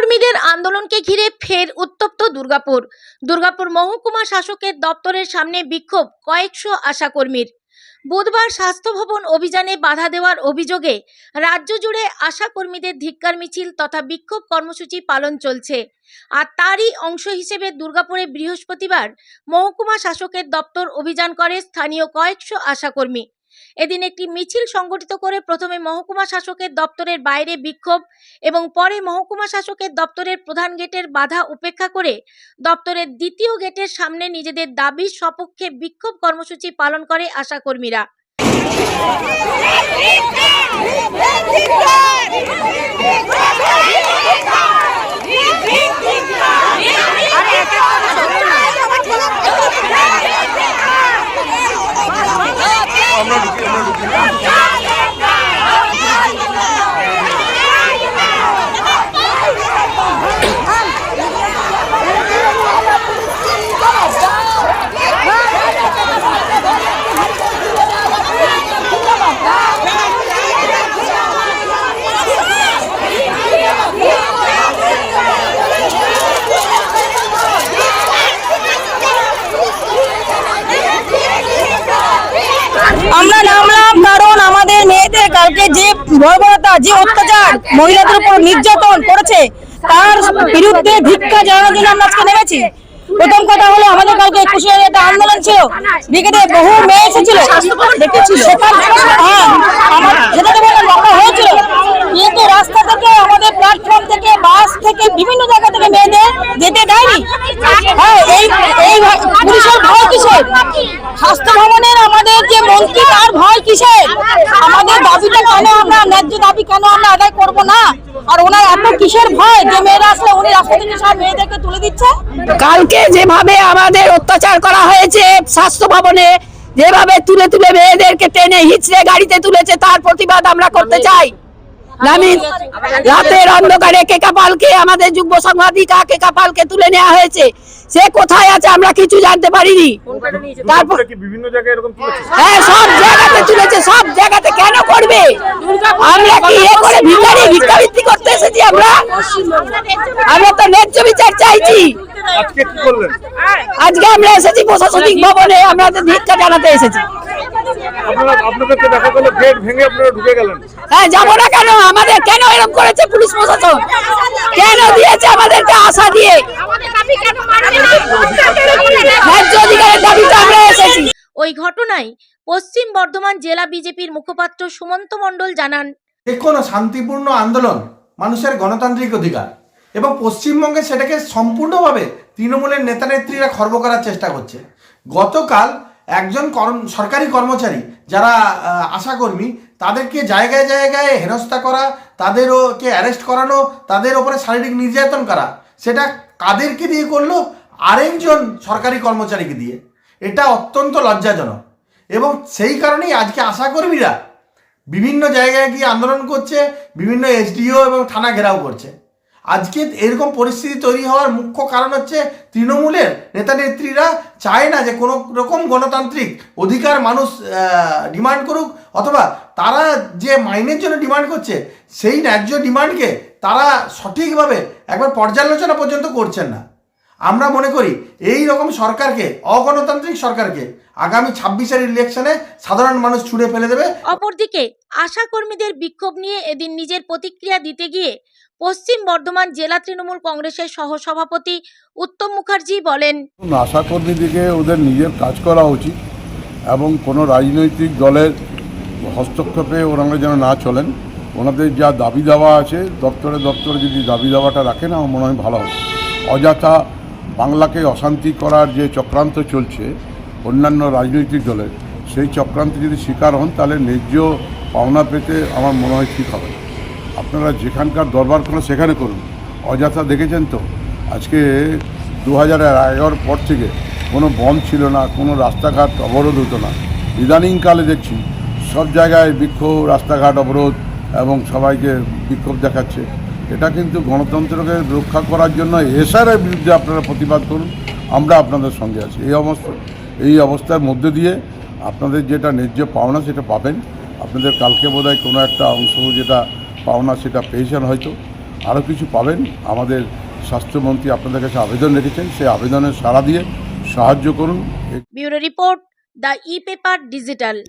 আশাকর্মীদের আন্দোলনকে ঘিরে ফের উত্তপ্ত দুর্গাপুর মহকুমা শাসকের দপ্তরের সামনে বিক্ষোভ কয়েকশো আশাকর্মীর। বুধবার স্বাস্থ্য ভবন অভিযানে বাধা দেওয়ার অভিযোগে রাজ্য জুড়ে আশাকর্মীদের ধিক্কার মিছিল তথা বিক্ষোভ কর্মসূচি পালন চলছে। আর তারই অংশ হিসেবে দুর্গাপুরে বৃহস্পতিবার মহকুমা শাসকের দপ্তর অভিযান করে স্থানীয় কয়েকশো আশাকর্মী। এদিন একটি মিছিল সংগঠিত করে প্রথমে মহকুমা শাসকের দপ্তরের বাইরে বিক্ষোভ এবং পরে মহকুমা শাসকের দপ্তরের প্রধান গেটের বাধা উপেক্ষা করে দপ্তরের দ্বিতীয় গেটের সামনে নিজেদের দাবির সপক্ষে বিক্ষোভ কর্মসূচি পালন করে আশাকর্মীরা। আমরা নামলাম কারণ আমাদের মেয়েদের কালকে যে বর্বরতা, যে অত্যাচার মহিলাদের উপর নির্যাতন করেছে তার বিরুদ্ধে ধিক্কার জানানোর জন্য আমরা আজকে নেমেছি। প্রথম কথা হলো আমাদের কালকে 21 একটা আন্দোলন ছিল, ব্রিগেডে বহু মেয়ে এসেছিল, হয়েছিল, কিন্তু রাস্তা থেকে আমাদের প্ল্যাটফর্ম থেকে বাস থেকে বিভিন্ন জায়গা থেকে মেয়েদের যেতে দেয়নি। হ্যাঁ, এই পুলিশের ভয় কিসের? স্বাস্থ্য ভবনের আমাদের যে মন্ত্রী তার ভয় কিসের? আমাদের দাবিটা কেন আমরা ন্যায্য দাবি কেন আমরা আদায় করব না? আর ওনার এত কিসের ভয় যে মেয়েরা আসলে উনি রাস্তা থেকে সব মেয়েদেরকে তুলে দিচ্ছে? কালকে যেভাবে আমাদের অত্যাচার করা হয়েছে স্বাস্থ্য ভবনে, যেভাবে তুলে তুলে মেয়েদেরকে টেনে হিচড়ে গাড়িতে তুলেছে, তার প্রতিবাদ আমরা করতে চাই। রাতের অন্ধকারে কেকাপালকে, আমাদের যুগ্ম সাংবাদিকা কেকাপালকে তুলে নেওয়া হয়েছে। সে কোথায় আছে আমরা কিছু জানতে পারিনি। তারপর বিভিন্ন জায়গায় এরকম হ্যাঁ, সব জায়গাতে তুলেছে, সব জায়গাতে কেন করবে? আমরা কি এ করে ভিক্ষাবৃত্তি করতে এসেছি? আমরা তো ন্যায্য বিচার চাইছি। আজকে কি করলেন? আজকে আমরা এসেছি প্রশাসনিক ভবনে, আমরা ভিক্ষা জানাতে এসেছি। আপনাদেরকে দেখা গেল গেট ভেঙে আপনারা ঢুকে গেলেন। হ্যাঁ, যাবো না কেন? আমাদের কেন এরকম করেছে পুলিশ প্রশাসন? কেন দিয়েছে আমাদেরকে আশা দিয়ে? ন্যায্য অধিকারের দাবিতে আমরা এসেছি। ওই ঘটনায় পশ্চিম বর্ধমান জেলা বিজেপির মুখপাত্র সুমন্ত মণ্ডল জানান, যে কোনো শান্তিপূর্ণ আন্দোলন মানুষের গণতান্ত্রিক অধিকার, এবং পশ্চিমবঙ্গে সেটাকে সম্পূর্ণভাবে তৃণমূলের নেতানেত্রীরা খর্ব করার চেষ্টা করছে। গতকাল একজন সরকারি কর্মচারী যারা আশাকর্মী, তাদেরকে জায়গায় জায়গায় হেনস্থা করা, তাদেরকে অ্যারেস্ট করানো, তাদের ওপরে শারীরিক নির্যাতন করা, সেটা কাদেরকে দিয়ে করলো? আরেকজন সরকারি কর্মচারীকে দিয়ে। এটা অত্যন্ত লজ্জাজনক, এবং সেই কারণেই আজকে আশাকর্মীরা বিভিন্ন জায়গায় গিয়ে আন্দোলন করছে, বিভিন্ন এসডিও এবং থানা ঘেরাও করছে। আজকে এরকম পরিস্থিতি তৈরি হওয়ার মুখ্য কারণ হচ্ছে তৃণমূলের নেতানেত্রীরা চায় না যে কোনো রকম গণতান্ত্রিক অধিকার মানুষ ডিমান্ড করুক, অথবা তারা যে মাইনের জন্য ডিমান্ড করছে সেই ন্যায্য ডিমান্ডকে তারা সঠিকভাবে একবার পর্যালোচনা পর্যন্ত করছেন না। আমরা মনে করি এই রকম সরকারকে, অগণতান্ত্রিক সরকারকে আগামী 26-এর ইলেকশনে সাধারণ মানুষ ছুঁড়ে ফেলে দেবে। অপরদিকে আশাকর্মীদের বিক্ষোভ নিয়ে এদিন নিজের প্রতিক্রিয়া দিতে গিয়ে পশ্চিম বর্ধমান জেলা তৃণমূল কংগ্রেসের সহসভাপতি উত্তম মুখার্জি বলেন, আশাকর্মীদেরকে ওদের নিজের কাজ করা উচিত এবং কোনো রাজনৈতিক দলের হস্তক্ষেপে ওনারা যেন না চলেন। ওনাদের যা দাবি দাওয়া আছে দপ্তরে যদি দাবি দাওয়াটা রাখেন, আমার মনে হয় ভালো হবে। অযথা বাংলাকে অশান্তি করার যে চক্রান্ত চলছে অন্যান্য রাজনৈতিক দলের, সেই চক্রান্তে যদি শিকার হন তাহলে ন্যায্য পাওনা পেতে আমার মনে হয় ঠিক হবে। আপনারা যেখানকার দরবার করেন সেখানে করুন। অযথা দেখেছেন তো আজকে 2011 পর থেকে কোনো বন্ধ ছিল না, কোনো রাস্তাঘাট অবরোধ হতো না। ইদানিংকালে দেখছি সব জায়গায় বিক্ষোভ, রাস্তাঘাট অবরোধ এবং সবাইকে বিক্ষোভ দেখাচ্ছে। এটা কিন্তু গণতন্ত্রকে রক্ষা করার জন্য এসআরের বিরুদ্ধে আপনারা প্রতিবাদ করুন, আমরা আপনাদের সঙ্গে আছি। এই অবস্থার মধ্যে দিয়ে আপনাদের যেটা ন্যায্য পাওনা সেটা পাবেন। আপনাদের কালকে বোধহয় কোনো একটা অংশ যেটা পাওনা সেটা পেয়েছেন হয়তো। আরও কিছু পাবেন। আমাদের স্বাস্থ্যমন্ত্রী আপনাদের কাছে আবেদন রেখেছেন, সেই আবেদনের সাড়া দিয়ে সাহায্য করুন। Bureau report, the e-paper digital.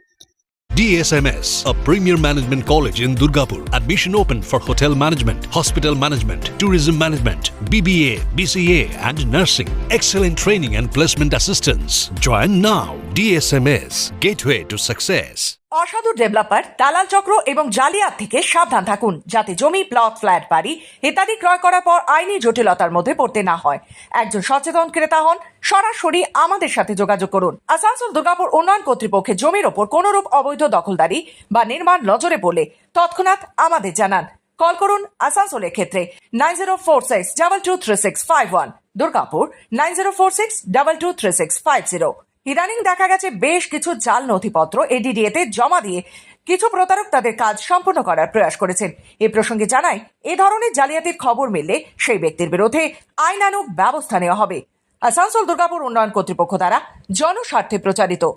DSMS, a premier management college in Durgapur. Admission open for hotel management, hospital management, tourism management, BBA, BCA and nursing. Excellent training and placement assistance. Join now. DSMS, gateway to success. অসাধু developer, দালাল চক্র এবং জালিয়াত থেকে সাবধান থাকুন, যাতে জমি, plot, flat, বাড়ি ইত্যাদি ক্রয় করার পর আইনি জটিলতার মধ্যে পড়তে না হয়। একজন সচেতন ক্রেতা হন, সরাসরি আমাদের সাথে যোগাযোগ করুন। আসানসোল দুর্গাপুর উন্নয়ন কর্তৃপক্ষের জমির ওপর কোনরূপ অবৈধ দখলদারি বা নির্মাণ নজরে পড়লে তৎক্ষণাৎ আমাদের জানান। কল করুন আসানসোলের ক্ষেত্রে 9046223651, দুর্গাপুর 9046223650। ইদানিং দেখা গেছে বেশ কিছু জাল নথিপত্র এডিডিএতে জমা দিয়ে কিছু প্রতারক তাদের কাজ সম্পূর্ণ করার প্রয়াস করেছেন। এ প্রসঙ্গে জানাই, এ ধরনের জালিয়াতির খবর মিললে সেই ব্যক্তির বিরুদ্ধে আইনানুগ ব্যবস্থা নেওয়া হবে। আসানসোল দুর্গাপুর উন্নয়ন কর্তৃপক্ষ দ্বারা জনস্বার্থে প্রচারিত।